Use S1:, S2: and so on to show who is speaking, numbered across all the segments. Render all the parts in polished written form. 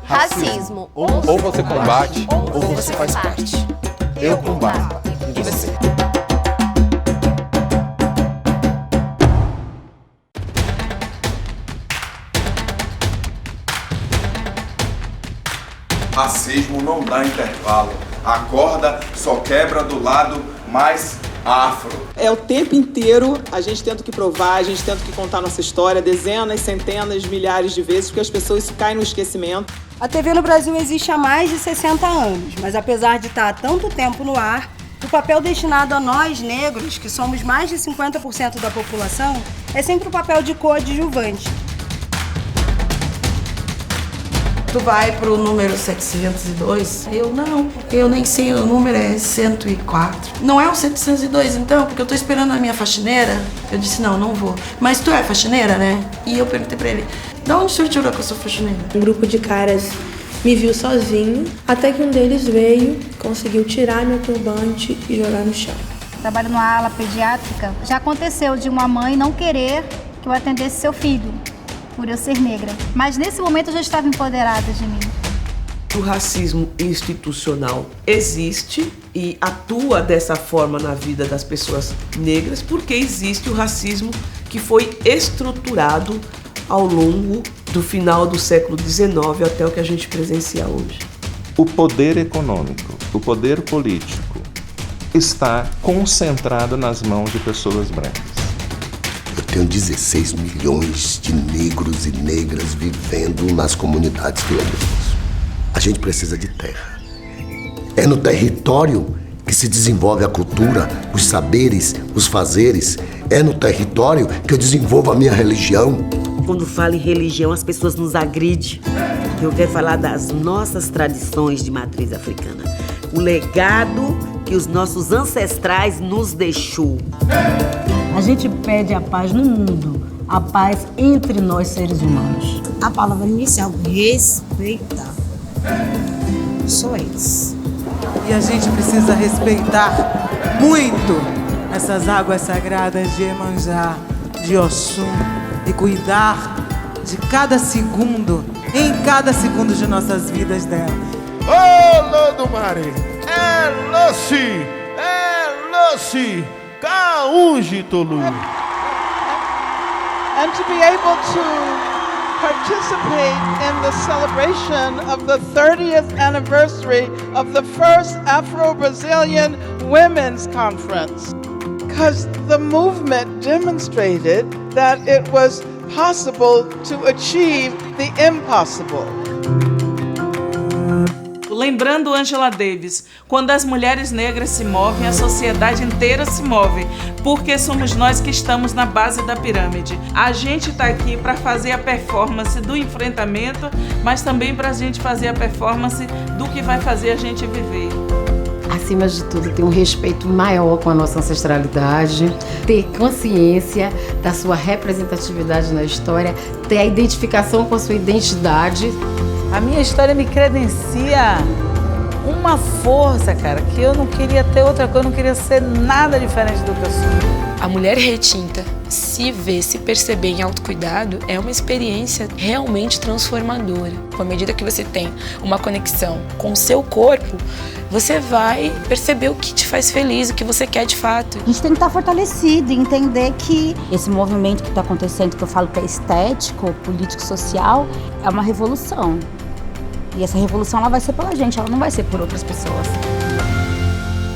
S1: Racismo.
S2: Ou você combate,
S1: ou você faz parte.
S2: Eu combato. E você?
S3: Racismo não dá intervalo. A corda só quebra do lado mais afro.
S4: É o tempo inteiro a gente tendo que provar, a gente tendo que contar nossa história dezenas, centenas, milhares de vezes, porque as pessoas caem no esquecimento.
S5: A TV no Brasil existe há mais de 60 anos, mas apesar de estar há tanto tempo no ar, o papel destinado a nós, negros, que somos mais de 50% da população, é sempre o papel de coadjuvante.
S6: Tu vai pro número 702? Eu não, eu nem sei, o número é 104. Não é o 702 então, porque eu tô esperando a minha faxineira. Eu disse, não vou. Mas tu é faxineira, né? E eu perguntei pra ele, de onde o senhor tirou que eu sou faxineira?
S7: Um grupo de caras me viu sozinho, até que um deles veio, conseguiu tirar meu turbante e jogar no chão.
S8: Trabalho numa ala pediátrica. Já aconteceu de uma mãe não querer que eu atendesse seu filho, por eu ser negra. Mas nesse momento eu já estava empoderada de mim.
S9: O racismo institucional existe e atua dessa forma na vida das pessoas negras porque existe o racismo que foi estruturado ao longo do final do século XIX até o que a gente presencia hoje.
S2: O poder econômico, o poder político está concentrado nas mãos de pessoas brancas.
S10: Eu tenho 16 milhões de negros e negras vivendo nas comunidades quilombolas. A gente precisa de terra. É no território que se desenvolve a cultura, os saberes, os fazeres. É no território que eu desenvolvo a minha religião.
S11: Quando falo em religião, as pessoas nos agridem. Eu quero falar das nossas tradições de matriz africana. O legado que os nossos ancestrais nos deixou.
S5: A gente pede a paz no mundo, a paz entre nós seres humanos.
S6: A palavra inicial, respeitar. Só isso.
S4: E a gente precisa respeitar muito essas águas sagradas de Iemanjá, de Oxum, e cuidar de cada segundo, em cada segundo de nossas vidas dela.
S12: Ô, Lodumare, é Lucy, Caúngitolu.
S13: And to be able to participate in the celebration of the 30th anniversary of the first Afro-Brazilian Women's Conference. Because the movement demonstrated that it was possible to achieve the impossible.
S14: Lembrando Angela Davis, quando as mulheres negras se movem, a sociedade inteira se move, porque somos nós que estamos na base da pirâmide. A gente está aqui para fazer a performance do enfrentamento, mas também para a gente fazer a performance do que vai fazer a gente viver.
S1: Acima de tudo, ter um respeito maior com a nossa ancestralidade, ter consciência da sua representatividade na história, ter a identificação com a sua identidade.
S15: A minha história me credencia uma força, cara, que eu não queria ter outra coisa, eu não queria ser nada diferente do que eu sou.
S16: A mulher retinta, se ver, se perceber em autocuidado, é uma experiência realmente transformadora. À medida que você tem uma conexão com o seu corpo, você vai perceber o que te faz feliz, o que você quer de fato.
S8: A gente tem que estar fortalecido e entender que esse movimento que está acontecendo, que eu falo que é estético, político, social, é uma revolução. E essa revolução ela vai ser pela gente, ela não vai ser por outras pessoas.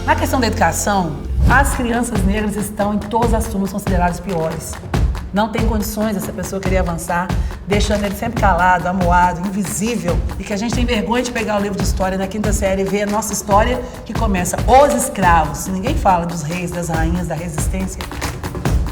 S15: Na questão da educação, as crianças negras estão em todas as turmas consideradas piores. Não tem condições dessa pessoa querer avançar, deixando ele sempre calado, amuado, invisível. E que a gente tem vergonha de pegar o livro de história da 5ª série e ver a nossa história que começa os escravos. Ninguém fala dos reis, das rainhas, da resistência.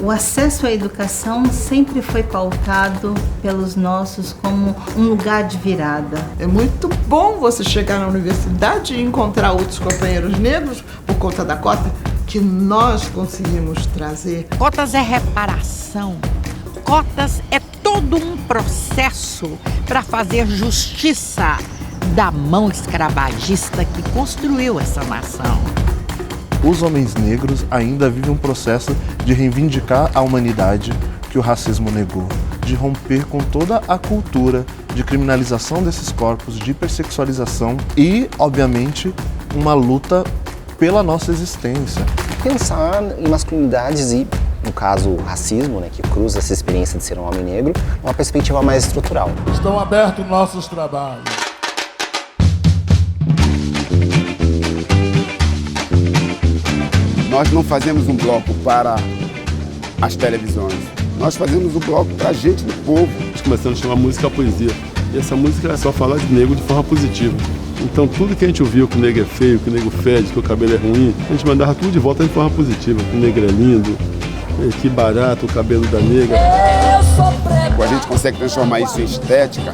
S5: O acesso à educação sempre foi pautado pelos nossos como um lugar de virada.
S6: É muito bom você chegar na universidade e encontrar outros companheiros negros por conta da cota que nós conseguimos trazer.
S17: Cotas é reparação. Cotas é todo um processo para fazer justiça da mão escravagista que construiu essa nação.
S2: Os homens negros ainda vivem um processo de reivindicar a humanidade que o racismo negou, de romper com toda a cultura
S18: de criminalização desses corpos, de hipersexualização e, obviamente, uma luta pela nossa existência.
S19: Pensar em masculinidades e, no caso, racismo, né, que cruza essa experiência de ser um homem negro, uma perspectiva mais estrutural.
S12: Estão abertos nossos trabalhos.
S20: Nós não fazemos um bloco para as televisões. Nós fazemos um bloco para a gente do povo.
S21: Nós começamos a chamar música a poesia. E essa música é só falar de negro de forma positiva. Então tudo que a gente ouviu que o negro é feio, que o negro fede, que o cabelo é ruim, a gente mandava tudo de volta de forma positiva. Que o negro é lindo, que barato o cabelo da negra.
S20: A gente consegue transformar isso em estética,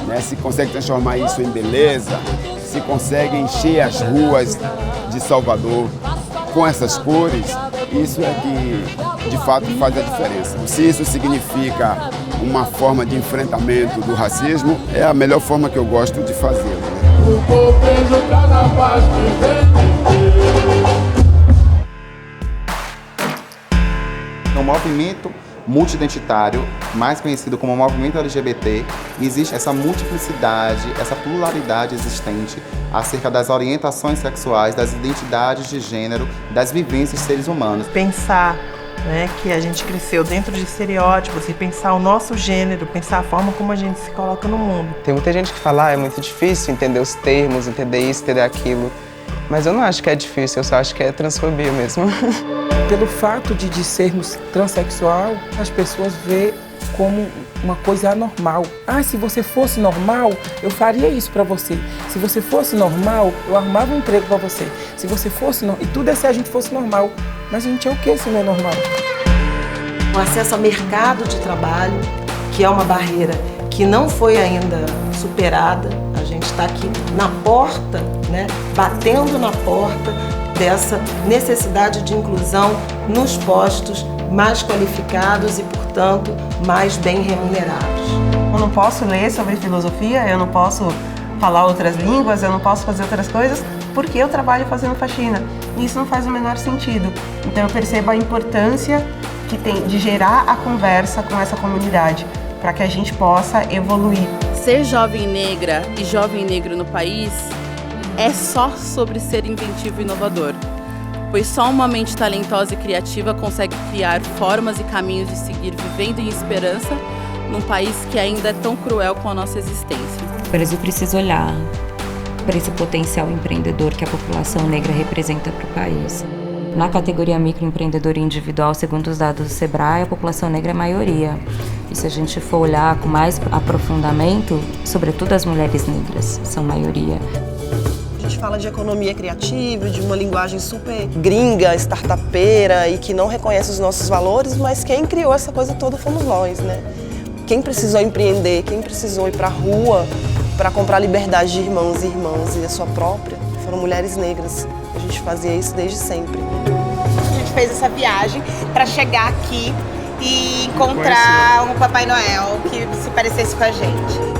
S20: né? Se consegue transformar isso em beleza, se consegue encher as ruas de Salvador com essas cores, isso é que de fato faz a diferença. Se isso significa uma forma de enfrentamento do racismo, é a melhor forma que eu gosto de fazê-lo.
S22: No movimento multidentitário, mais conhecido como movimento LGBT, existe essa multiplicidade, essa pluralidade existente acerca das orientações sexuais, das identidades de gênero, das vivências de seres humanos.
S23: Pensar, né, que a gente cresceu dentro de estereótipos e pensar o nosso gênero, pensar a forma como a gente se coloca no mundo.
S24: Tem muita gente que fala, é muito difícil entender os termos, entender isso, entender aquilo. Mas eu não acho que é difícil, eu só acho que é transfobia mesmo.
S25: Pelo fato de sermos transexual, as pessoas veem como uma coisa anormal. Ah, se você fosse normal, eu faria isso pra você. Se você fosse normal, eu arrumava um emprego pra você. Se você fosse normal, e tudo é se a gente fosse normal. Mas a gente é o que se não é normal?
S6: O acesso ao mercado de trabalho, que é uma barreira que não foi ainda superada. A gente está aqui na porta, né, batendo na porta dessa necessidade de inclusão nos postos mais qualificados e, portanto, mais bem remunerados.
S23: Eu não posso ler sobre filosofia, eu não posso falar outras línguas, eu não posso fazer outras coisas, porque eu trabalho fazendo faxina. E isso não faz o menor sentido. Então eu percebo a importância que tem de gerar a conversa com essa comunidade, para que a gente possa evoluir.
S26: Ser jovem negra e jovem negro no país é só sobre ser inventivo e inovador, pois só uma mente talentosa e criativa consegue criar formas e caminhos de seguir vivendo em esperança num país que ainda é tão cruel com a nossa existência.
S27: O Brasil precisa olhar para esse potencial empreendedor que a população negra representa para o país. Na categoria microempreendedor individual, segundo os dados do Sebrae, a população negra é a maioria. E se a gente for olhar com mais aprofundamento, sobretudo as mulheres negras são maioria.
S28: A gente fala de economia criativa, de uma linguagem super gringa, startupeira e que não reconhece os nossos valores, mas quem criou essa coisa toda fomos nós, né? Quem precisou empreender, quem precisou ir para a rua para comprar liberdade de irmãos e irmãs e a sua própria, foram mulheres negras. A gente fazia isso desde sempre.
S29: A gente fez essa viagem para chegar aqui e encontrar um Papai Noel que se parecesse com a gente.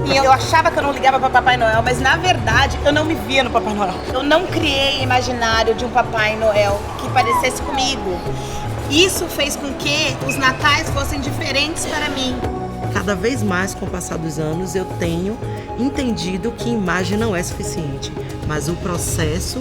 S29: E eu achava que eu não ligava para Papai Noel, mas na verdade eu não me via no Papai Noel. Eu não criei imaginário de um Papai Noel que parecesse comigo. Isso fez com que os natais fossem diferentes para mim.
S6: Cada vez mais, com o passar dos anos, eu tenho entendido que imagem não é suficiente, mas o processo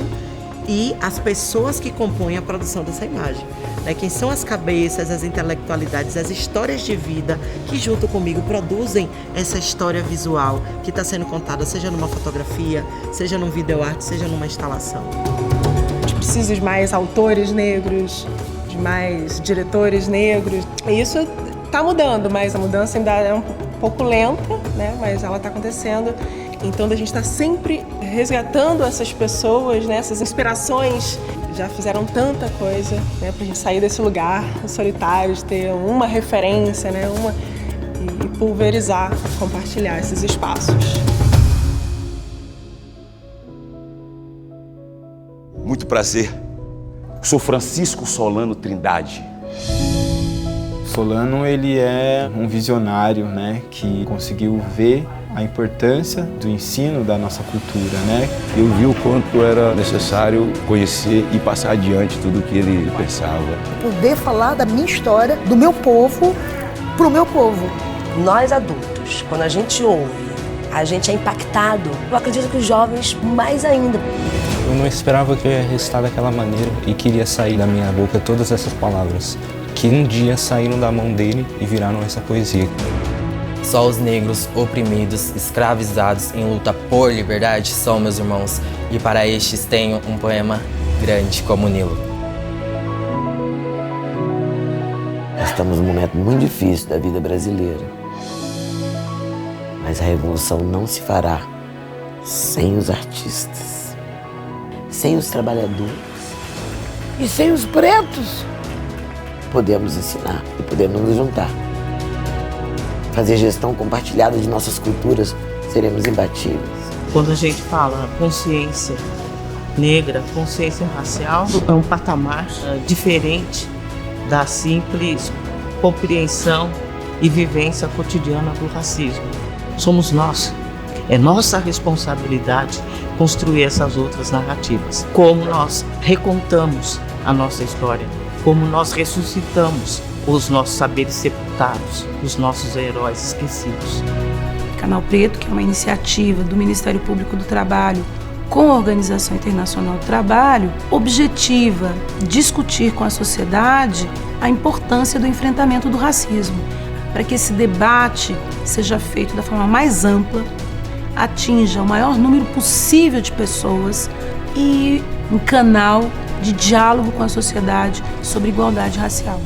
S6: e as pessoas que compõem a produção dessa imagem. Né? Quem são as cabeças, as intelectualidades, as histórias de vida que junto comigo produzem essa história visual que está sendo contada, seja numa fotografia, seja num videoarte, seja numa instalação.
S23: A gente precisa de mais autores negros, de mais diretores negros. E isso está mudando, mas a mudança ainda é um pouco lenta, né? Mas ela está acontecendo. Então a gente está sempre resgatando essas pessoas, né? Essas inspirações. Já fizeram tanta coisa, né? Para a gente sair desse lugar solitário, de ter uma referência, né? E pulverizar, compartilhar esses espaços.
S30: Muito prazer. Sou Francisco Solano Trindade.
S31: Solano, ele é um visionário, né, que conseguiu ver a importância do ensino da nossa cultura, né?
S30: Eu vi o quanto era necessário conhecer e passar adiante tudo o que ele pensava.
S32: Poder falar da minha história, do meu povo, para o meu povo.
S33: Nós adultos
S1: negros, quando a gente ouve, a gente é impactado, eu acredito que os jovens mais ainda.
S3: Eu não esperava que eu ia recitar daquela maneira e queria sair da minha boca todas essas palavras, que um dia saíram da mão dele e viraram essa poesia.
S4: Só os negros oprimidos, escravizados em luta por liberdade são meus irmãos, e para estes tenho um poema grande como o Nilo.
S7: Estamos num momento muito difícil da vida brasileira, mas a revolução não se fará sem os artistas, sem os trabalhadores e sem os pretos. Podemos ensinar e podemos nos juntar. Fazer gestão compartilhada de nossas culturas, seremos imbatíveis.
S8: Quando a gente fala consciência negra, consciência racial, é um patamar diferente da simples compreensão e vivência cotidiana do racismo. Somos nós. É nossa responsabilidade construir essas outras narrativas. Como nós recontamos a nossa história, como nós ressuscitamos os nossos saberes sepultados, os nossos heróis esquecidos.
S9: Canal Preto, que é uma iniciativa do Ministério Público do Trabalho com a Organização Internacional do Trabalho, objetiva discutir com a sociedade a importância do enfrentamento do racismo, para que esse debate seja feito da forma mais ampla, atinja o maior número possível de pessoas e um canal de diálogo com a sociedade sobre igualdade racial.